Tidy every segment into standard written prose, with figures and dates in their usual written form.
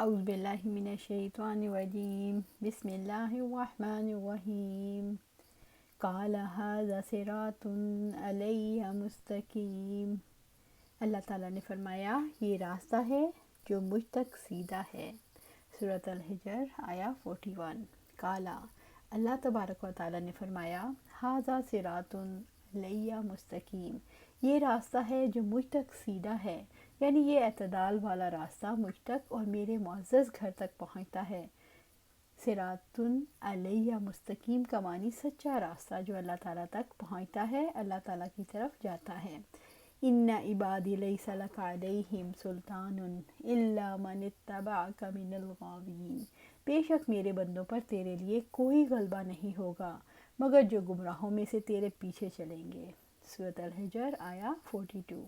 أعوذ بالله من الشيطان الرجيم بسم الله الرحمن الرحيم قال هذا صراط علی مستقیم۔ اللہ تعالیٰ نے فرمایا یہ راستہ ہے جو مجھ تک سیدھا ہے۔ سورۃ الحجر آیا 41۔ قالا اللہ تبارک و تعالیٰ نے فرمایا ھذا صراط علی مستقیم، یہ راستہ ہے جو مجھ تک سیدھا ہے، یعنی یہ اعتدال والا راستہ مجھ تک اور میرے معزز گھر تک پہنچتا ہے۔ صراط علیہ مستقیم کا معنی سچا راستہ جو اللہ تعالیٰ تک پہنچتا ہے، اللہ تعالیٰ کی طرف جاتا ہے۔ ان عبادی لیس لک علیہم سلطان الا من اتبعک من الغاوین، بے شک میرے بندوں پر تیرے لیے کوئی غلبہ نہیں ہوگا مگر جو گمراہوں میں سے تیرے پیچھے چلیں گے۔ سورۃ الحجر آیا 42۔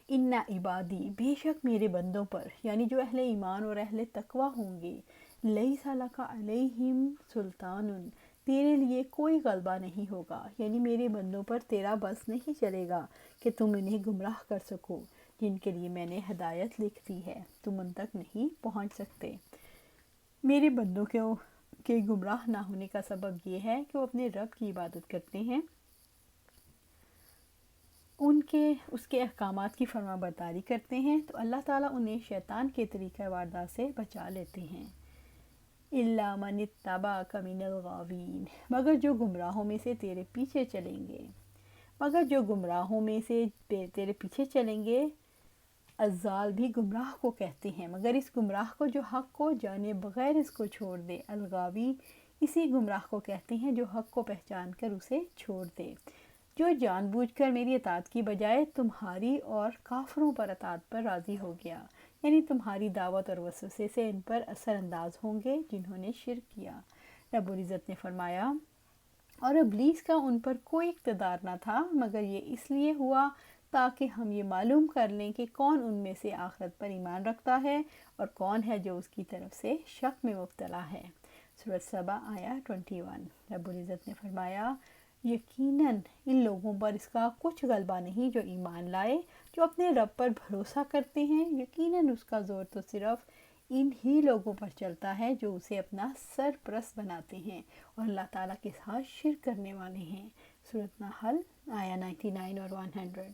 ان عبادی، بے شک میرے بندوں پر، یعنی جو اہل ایمان اور اہل تقوی ہوں گے، لیس لک علیہم سلطان، تیرے لیے کوئی غلبہ نہیں ہوگا، یعنی میرے بندوں پر تیرا بس نہیں چلے گا کہ تم انہیں گمراہ کر سکو، جن کے لیے میں نے ہدایت لکھ دی ہے تم ان تک نہیں پہنچ سکتے۔ میرے بندوں کے گمراہ نہ ہونے کا سبب یہ ہے کہ وہ اپنے رب کی عبادت کرتے ہیں، اس کے احکامات کی فرما برداری کرتے ہیں، تو اللہ تعالیٰ انہیں شیطان کے طریقہ واردات سے بچا لیتے ہیں۔ الا من اتبعک من الغاوین، مگر جو گمراہوں میں سے تیرے پیچھے چلیں گے، مگر جو گمراہوں میں سے تیرے پیچھے چلیں گے۔ الضال بھی گمراہ کو کہتے ہیں، مگر اس گمراہ کو جو حق کو جانے بغیر اس کو چھوڑ دے۔ الغاوی اسی گمراہ کو کہتے ہیں جو حق کو پہچان کر اسے چھوڑ دے، جو جان بوجھ کر میری اطاعت کی بجائے تمہاری اور کافروں پر اطاعت پر راضی ہو گیا، یعنی تمہاری دعوت اور وسوسے سے ان پر اثر انداز ہوں گے جنہوں نے شرک کیا۔ رب العزت نے فرمایا اور ابلیس کا ان پر کوئی اقتدار نہ تھا مگر یہ اس لیے ہوا تاکہ ہم یہ معلوم کر لیں کہ کون ان میں سے آخرت پر ایمان رکھتا ہے اور کون ہے جو اس کی طرف سے شک میں مبتلا ہے۔ سورۃ سبا آیا 21۔ رب العزت نے فرمایا یقیناً ان لوگوں پر اس کا کچھ غلبہ نہیں جو ایمان لائے، جو اپنے رب پر بھروسہ کرتے ہیں، یقیناً اس کا زور تو صرف ان ہی لوگوں پر چلتا ہے جو اسے اپنا سرپرست بناتے ہیں اور اللہ تعالیٰ کے ساتھ شرک کرنے والے ہیں۔ سورۃ نحل آیا 99 اور 100۔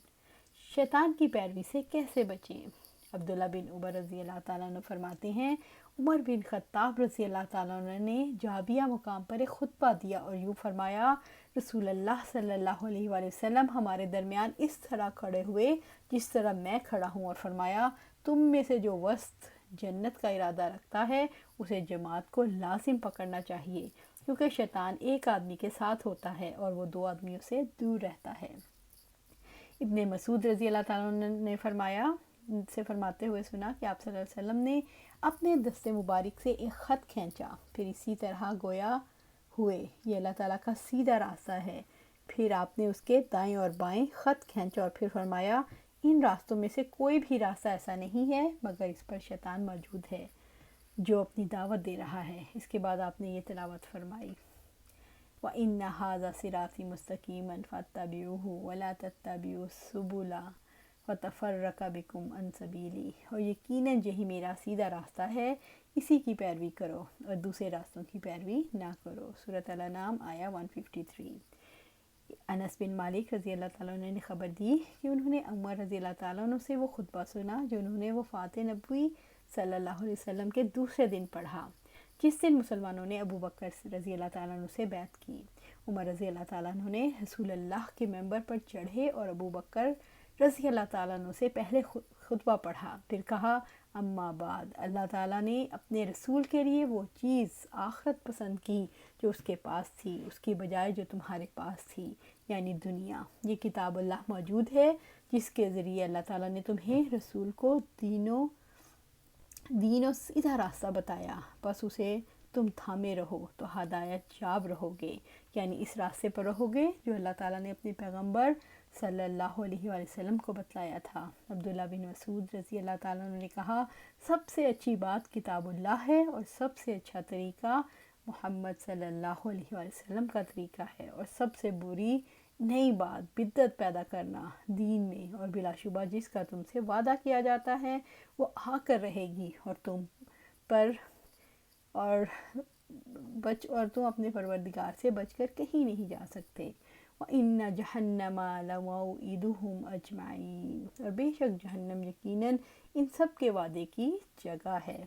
شیطان کی پیروی سے کیسے بچیں؟ عبداللہ بن عمر رضی اللہ تعالیٰ عنہ فرماتے ہیں عمر بن خطاب رضی اللہ تعالیٰ عنہ نے جابیہ مقام پر ایک خطبہ دیا اور یوں فرمایا، رسول اللہ صلی اللہ علیہ وآلہ وسلم ہمارے درمیان اس طرح کھڑے ہوئے جس طرح میں کھڑا ہوں، اور فرمایا تم میں سے جو وسط جنت کا ارادہ رکھتا ہے اسے جماعت کو لازم پکڑنا چاہیے، کیونکہ شیطان ایک آدمی کے ساتھ ہوتا ہے اور وہ دو آدمیوں سے دور رہتا ہے۔ ابن مسعود رضی اللہ تعالیٰ عنہ نے فرماتے ہوئے سنا کہ آپ صلی اللہ علیہ وسلم نے اپنے دست مبارک سے ایک خط کھینچا، پھر اسی طرح گویا ہوئے یہ اللہ تعالیٰ کا سیدھا راستہ ہے، پھر آپ نے اس کے دائیں اور بائیں خط کھینچا اور پھر فرمایا ان راستوں میں سے کوئی بھی راستہ ایسا نہیں ہے مگر اس پر شیطان موجود ہے جو اپنی دعوت دے رہا ہے۔ اس کے بعد آپ نے یہ تلاوت فرمائی وَإِنَّ هَذَا صِرَاطِي مُسْتَقِيمًا فَاتَّبِعُوهُ وَلَا تَتَّبِعُوا السُّبُلَ فَتَفَرَّقَ بِكُمْ عَنْ سَبِيلِهِ، اور یقیناً یہی میرا سیدھا راستہ ہے، اسی کی پیروی کرو اور دوسرے راستوں کی پیروی نہ کرو۔ سورۃ الانعام آیا 153۔ انس بن مالک رضی اللہ تعالیٰ عنہ نے خبر دی کہ انہوں نے عمر رضی اللہ تعالیٰ عنہ سے وہ خطبہ سنا جو انہوں نے وفات نبوی صلی اللہ علیہ وسلم کے دوسرے دن پڑھا، جس دن مسلمانوں نے ابو بکر رضی اللہ تعالیٰ عنہ سے بیعت کی۔ عمر رضی اللہ تعالیٰ عنہ نے رسول اللہ کے ممبر پر چڑھے اور ابو بکر رضی اللہ تعالیٰ عنہ سے پہلے خطبہ پڑھا، پھر کہا اما بعد، اللہ تعالیٰ نے اپنے رسول کے لیے وہ چیز آخرت پسند کی جو اس کے پاس تھی، اس کی بجائے جو تمہارے پاس تھی، یعنی دنیا۔ یہ کتاب اللہ موجود ہے جس کے ذریعے اللہ تعالیٰ نے تمہیں رسول کو دین و سیدھا راستہ بتایا، بس اسے تم تھامے رہو تو ہدایت یاب رہو گے، یعنی اس راستے پر رہو گے جو اللہ تعالیٰ نے اپنے پیغمبر صلی اللہ علیہ وآلہ وسلم کو بتلایا تھا۔ عبداللہ بن مسعود رضی اللہ تعالیٰ عنہ نے کہا سب سے اچھی بات کتاب اللہ ہے اور سب سے اچھا طریقہ محمد صلی اللہ علیہ وآلہ وسلم کا طریقہ ہے، اور سب سے بری نئی بات بدعت پیدا کرنا دین میں، اور بلا شبہ جس کا تم سے وعدہ کیا جاتا ہے وہ آ کر رہے گی، اور تم پر اور تم اپنے پروردگار سے بچ کر کہیں نہیں جا سکتے۔ وَإِنَّ جَهَنَّمَ لَمَوْعِدُهُمْ أَجْمَعِينَ، اور بے شک جہنم یقیناً ان سب کے وعدے کی جگہ ہے۔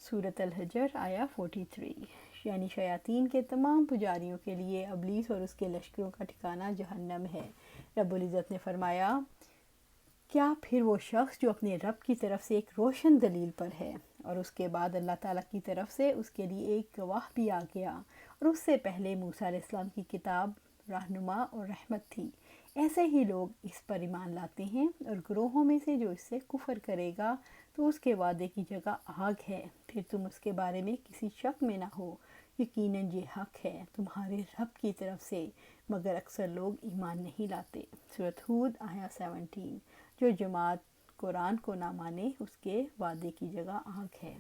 سورۃ الحجر آیا 43، یعنی شیاطین کے تمام پجاریوں کے لیے ابلیس اور اس کے لشکروں کا ٹھکانہ جہنم ہے۔ رب العزت نے فرمایا، کیا پھر وہ شخص جو اپنے رب کی طرف سے ایک روشن دلیل پر ہے، اور اس کے بعد اللہ تعالیٰ کی طرف سے اس کے لیے ایک گواہ بھی آ گیا، اور اس سے پہلے موسیٰ علیہ السلام کی کتاب رہنما اور رحمت تھی، ایسے ہی لوگ اس پر ایمان لاتے ہیں، اور گروہوں میں سے جو اس سے کفر کرے گا تو اس کے وعدے کی جگہ آگ ہے، پھر تم اس کے بارے میں کسی شک میں نہ ہو، یقیناً یہ حق ہے تمہارے رب کی طرف سے، مگر اکثر لوگ ایمان نہیں لاتے۔ سورۃ ہود آیا 17، جو جماعت قرآن کو نہ مانے اس کے وعدے کی جگہ آگ ہے۔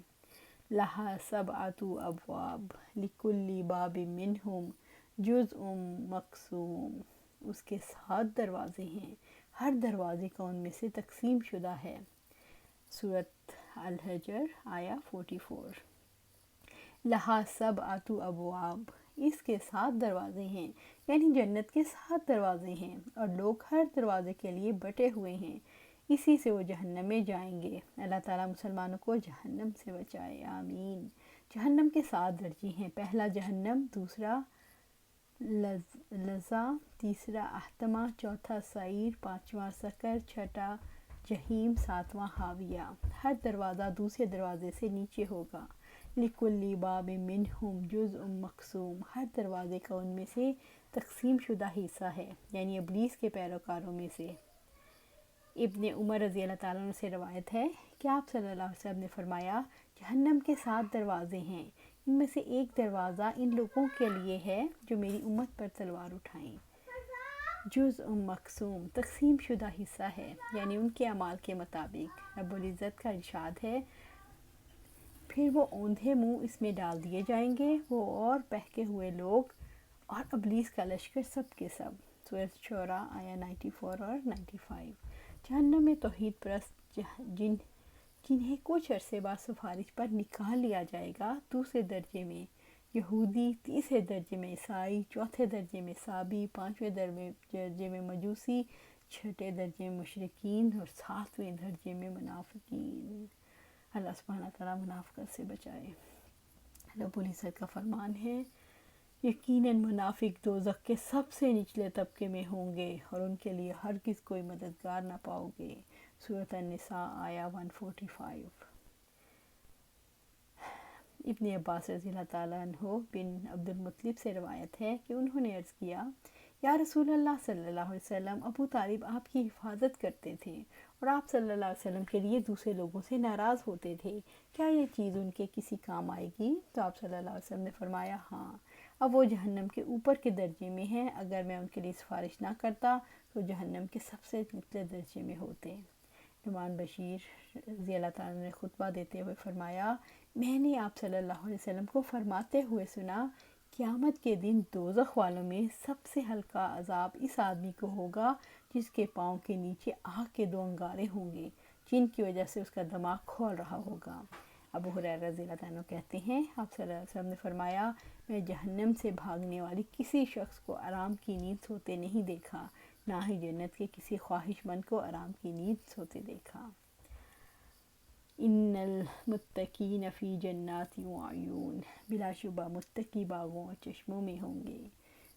لہا سبعۃ ابواب لکل باب منہم جزء مقسوم، اس کے 7 دروازے ہیں، ہر دروازے کا ان میں سے تقسیم شدہ ہے۔ سورۃ الحجر آیا 44۔ لہا سبعۃ ابواب، اس کے 7 دروازے ہیں، یعنی جنت کے 7 دروازے ہیں، اور لوگ ہر دروازے کے لیے بٹے ہوئے ہیں، اسی سے وہ جہنم میں جائیں گے۔ اللہ تعالیٰ مسلمانوں کو جہنم سے بچائے، آمین۔ جہنم کے 7 درجے ہیں، پہلا جہنم، دوسرا لظا، تیسرا احتمہ، چوتھا سعیر، پانچواں سقر، چھٹا جہیم، ساتواں حاویہ۔ ہر دروازہ دوسرے دروازے سے نیچے ہوگا۔ لِكُلِّ بَابٍ مِّنْهُمْ جُزْءٌ مَقْسُومٌ، ہر دروازے کا ان میں سے تقسیم شدہ حصہ ہے، یعنی ابلیس کے پیروکاروں میں سے۔ ابن عمر رضی اللہ تعالیٰ عنہ سے روایت ہے کہ آپ صلی اللہ علیہ وسلم نے فرمایا، جہنم کے 7 دروازے ہیں، ان میں سے ایک دروازہ ان لوگوں کے لیے ہے جو میری امت پر تلوار اٹھائیں۔ جزء مقسوم، تقسیم شدہ حصہ ہے، یعنی ان کے اعمال کے مطابق۔ رب العزت کا ارشاد ہے، پھر وہ اوندھے منہ اس میں ڈال دیے جائیں گے، وہ اور بہکے ہوئے لوگ اور ابلیس کا لشکر سب کے سب۔ سورۃ شعراء آیا 94 اور 95۔ جہنم میں توحید پرست جنہیں کچھ عرصے بعد سفارش پر نکال لیا جائے گا، دوسرے درجے میں یہودی، تیسرے درجے میں عیسائی، چوتھے درجے میں صابی، پانچویں درجے میں مجوسی، چھٹے درجے میں مشرکین، اور 7ویں درجے میں منافقین۔ اللہ سبحانہ تعالیٰ منافقت سے بچائے۔ رب العزت کا فرمان ہے، یقیناً منافق دوزخ کے سب سے نچلے طبقے میں ہوں گے، اور ان کے لیے ہرگز کوئی مددگار نہ پاؤ گے۔ سورۃ النساء آیا 145۔ ابن عباس رضی اللہ تعالیٰ عنہ بن عبد المطلب سے روایت ہے کہ انہوں نے عرض کیا، یا رسول اللہ صلی اللہ علیہ وسلم، ابو طالب آپ کی حفاظت کرتے تھے، اور آپ صلی اللہ علیہ وسلم کے لیے دوسرے لوگوں سے ناراض ہوتے تھے، کیا یہ چیز ان کے کسی کام آئے گی؟ تو آپ صلی اللہ علیہ وسلم نے فرمایا، ہاں، اب وہ جہنم کے اوپر کے درجے میں ہیں، اگر میں ان کے لیے سفارش نہ کرتا تو جہنم کے سب سے نچلے درجے میں ہوتے۔ نعمان بشیر رضی اللہ تعالیٰ نے خطبہ دیتے ہوئے فرمایا، میں نے آپ صلی اللہ علیہ وسلم کو فرماتے ہوئے سنا، قیامت کے دن دوزخ والوں میں سب سے ہلکا عذاب اس آدمی کو ہوگا جس کے پاؤں کے نیچے آگ کے 2 انگارے ہوں گے، جن کی وجہ سے اس کا دماغ کھول رہا ہوگا۔ ابو ہریرہ رضی اللہ تعالیٰ عنہ کہتے ہیں، آپ صلی اللہ علیہ وسلم نے فرمایا، میں جہنم سے بھاگنے والی کسی شخص کو آرام کی نیند سوتے نہیں دیکھا، نہ ہی جنت کے کسی خواہش مند کو آرام کی نیند سوتے دیکھا۔ ان المتقین فی جنات وعیون، بلا شبہ متقی باغوں اور چشموں میں ہوں گے۔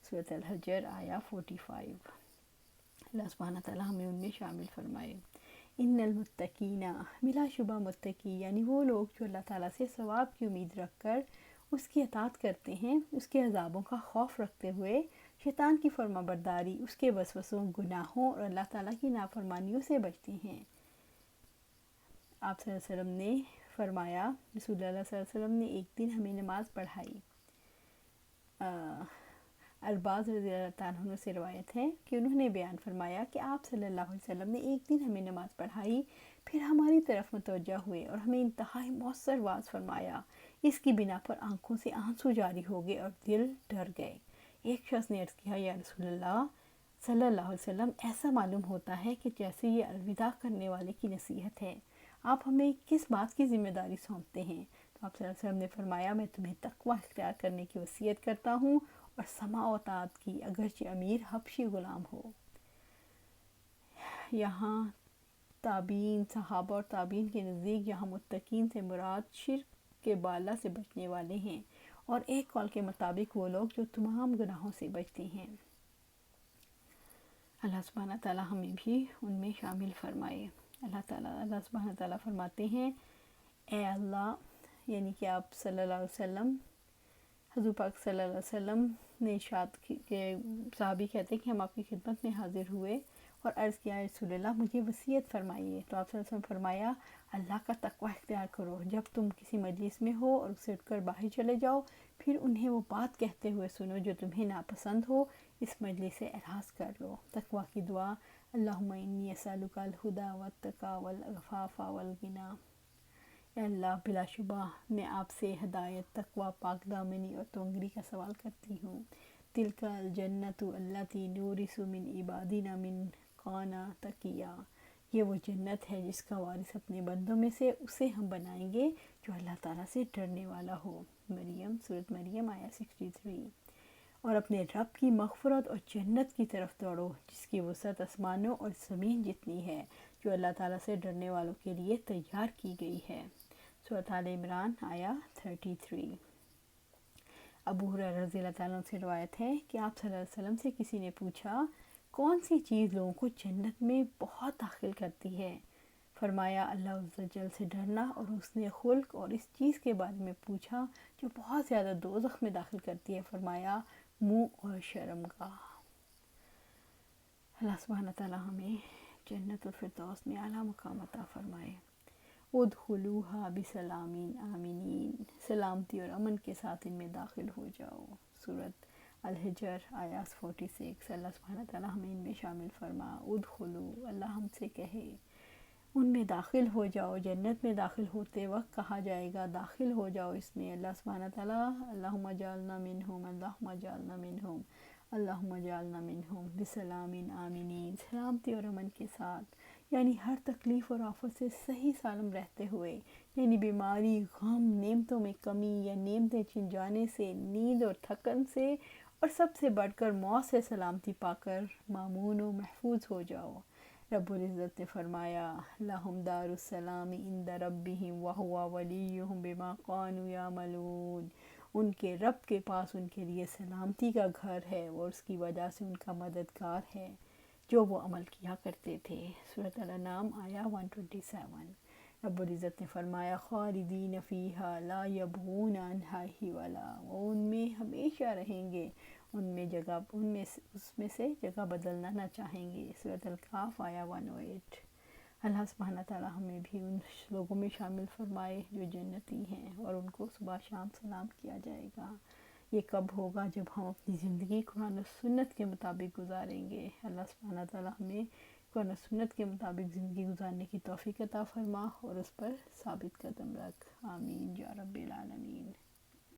سورۃ الحجر آیا 45۔ اللہ سبحانہ تعالیٰ ہمیں ان میں شامل فرمائے۔ ان المتقین، بلا شبہ متقی، یعنی وہ لوگ جو اللہ تعالیٰ سے ثواب کی امید رکھ کر اس کی اطاعت کرتے ہیں، اس کے عذابوں کا خوف رکھتے ہوئے شیطان کی فرما برداری، اس کے وسوسوں، گناہوں اور اللہ تعالیٰ کی نافرمانیوں سے بچتے ہیں۔ آپ صلی اللہ علیہ وسلم نے فرمایا، رسول اللہ صلی اللہ علیہ وسلم نے ایک دن ہمیں نماز پڑھائی۔ الباز رضی اللہ تعالیٰ عنہ سے روایت ہے کہ انہوں نے بیان فرمایا کہ آپ صلی اللہ علیہ وسلم نے ایک دن ہمیں نماز پڑھائی، پھر ہماری طرف متوجہ ہوئے اور ہمیں انتہائی مؤثر واعظ فرمایا، اس کی بنا پر آنکھوں سے آنسو جاری ہو گئے اور دل ڈر گئے۔ ایک شخص نے عرض کیا یا رسول اللہ صلی اللہ علیہ وسلم، ایسا معلوم ہوتا ہے کہ جیسے یہ الوداع کرنے والے کی نصیحت ہے، آپ ہمیں کس بات کی ذمہ داری سونپتے ہیں؟ تو آپ صلی اللہ علیہ وسلم نے فرمایا، میں تمہیں تقوی اختیار کرنے کی وصیت کرتا ہوں اور سماع و اطاعت کی، اگرچہ امیر حبشی غلام ہو۔ یہاں تابعین، صحابہ اور تابعین کے نزدیک یہاں متقین سے مراد شرک کے بالا سے بچنے والے ہیں، اور ایک قول کے مطابق وہ لوگ جو تمام گناہوں سے بچتے ہیں۔ اللہ سبحانہ تعالیٰ ہمیں بھی ان میں شامل فرمائے۔ اللہ سبحانہ تعالیٰ فرماتے ہیں، اے اللہ، یعنی کہ آپ صلی اللہ علیہ وسلم، حضور پاک صلی اللہ علیہ وسلم نے ارشاد کہ صحابی کہتے ہیں کہ ہم آپ کی خدمت میں حاضر ہوئے اور عرض کیا، رسول اللہ مجھے وصیت فرمائیے۔ تو آپ صلی اللہ علیہ وسلم فرمایا، اللہ کا تقوی اختیار کرو، جب تم کسی مجلس میں ہو اور اسے اٹھ کر باہر چلے جاؤ، پھر انہیں وہ بات کہتے ہوئے سنو جو تمہیں ناپسند ہو، اس مجلس سے اعراض کر لو۔ تقوی کی دعا، اللہم انی اسألک الہدی والتقی والعفاف والغنی۔ اے اللہ، بلا شبہ میں آپ سے ہدایت، تقوی، پاک دامنی اور تونگری کا سوال کرتی ہوں۔ تلک الجنۃ التی نورث من عبادنا من کان تقیا، یہ وہ جنت ہے جس کا وارث اپنے بندوں میں سے اسے ہم بنائیں گے جو اللہ تعالیٰ سے ڈرنے والا ہو۔ مریم، سورۃ مریم آیہ 63۔ اور اپنے رب کی مغفرت اور جنت کی طرف دوڑو جس کی وسعت آسمانوں اور زمین جتنی ہے، جو اللہ تعالیٰ سے ڈرنے والوں کے لیے تیار کی گئی ہے۔ سورۃ آل عمران آیہ 33۔ ابو ہریرہ رضی اللہ تعالیٰ عنہ سے روایت ہے کہ آپ صلی اللہ علیہ وسلم سے کسی نے پوچھا، کون سی چیز لوگوں کو جنت میں بہت داخل کرتی ہے؟ فرمایا، اللہ عز و جل سے ڈرنا، اور حسن خلق، اور اس چیز کے بارے میں پوچھا جو بہت زیادہ دوزخ میں داخل کرتی ہے، فرمایا منہ اور شرمگاہ۔ اللہ سبحانہ تعالیٰ ہمیں جنت الفردوس میں اعلیٰ مقام عطا فرمائے۔ ادخلوها بسلام آمنین، سلامتی اور امن کے ساتھ ان میں داخل ہو جاؤ۔ سورۃ الحجر آیہ 46۔ اللہ سبحانہ تعالیٰ ہمیں ان میں شامل فرما۔ ادخلو، اللہ ہم سے کہے ان میں داخل ہو جاؤ، جنت میں داخل ہوتے وقت کہا جائے گا داخل ہو جاؤ اس میں۔ اللہ سبحانہ تعالیٰ، اللہم اجعلنا منہم، اللہم اجعلنا منہم، اللہم اجعلنا منہم بسلام آمنین، سلامتی اور امن کے ساتھ، یعنی ہر تکلیف اور آفت سے صحیح سالم رہتے ہوئے، یعنی بیماری، غم، نعمتوں میں کمی یا نعمتیں چھن جانے سے، نیند اور تھکن سے، اور سب سے بڑھ کر موت سے سلامتی پا کر مامون و محفوظ ہو جاؤ۔ رب العزت نے فرمایا، لہم دار السلام عند ربہم وہو ولیہم بما کانوا یعملون، ان کے رب کے پاس ان کے لیے سلامتی کا گھر ہے اور اس کی وجہ سے ان کا مددگار ہے جو وہ عمل کیا کرتے تھے۔ سورۃ الانعام آیہ 127۔ رب العزت نے فرمایا، خالدین فیہا لا یبغون عنہا حولا، وہ ان میں ہمیشہ رہیں گے، اس میں سے جگہ بدلنا نہ چاہیں گے۔ سورۃ الکہف آیہ 108۔ اللہ سبحانہ تعالیٰ ہمیں بھی ان لوگوں میں شامل فرمائے جو جنتی ہیں، اور ان کو صبح شام سلام کیا جائے گا۔ یہ کب ہوگا؟ جب ہم اپنی زندگی قرآن و سنت کے مطابق گزاریں گے۔ اللہ سبحانہ تعالیٰ ہمیں قرآن و سنت کے مطابق زندگی گزارنے کی توفیق عطا فرما اور اس پر ثابت قدم رکھ۔ آمین یا رب العالمین۔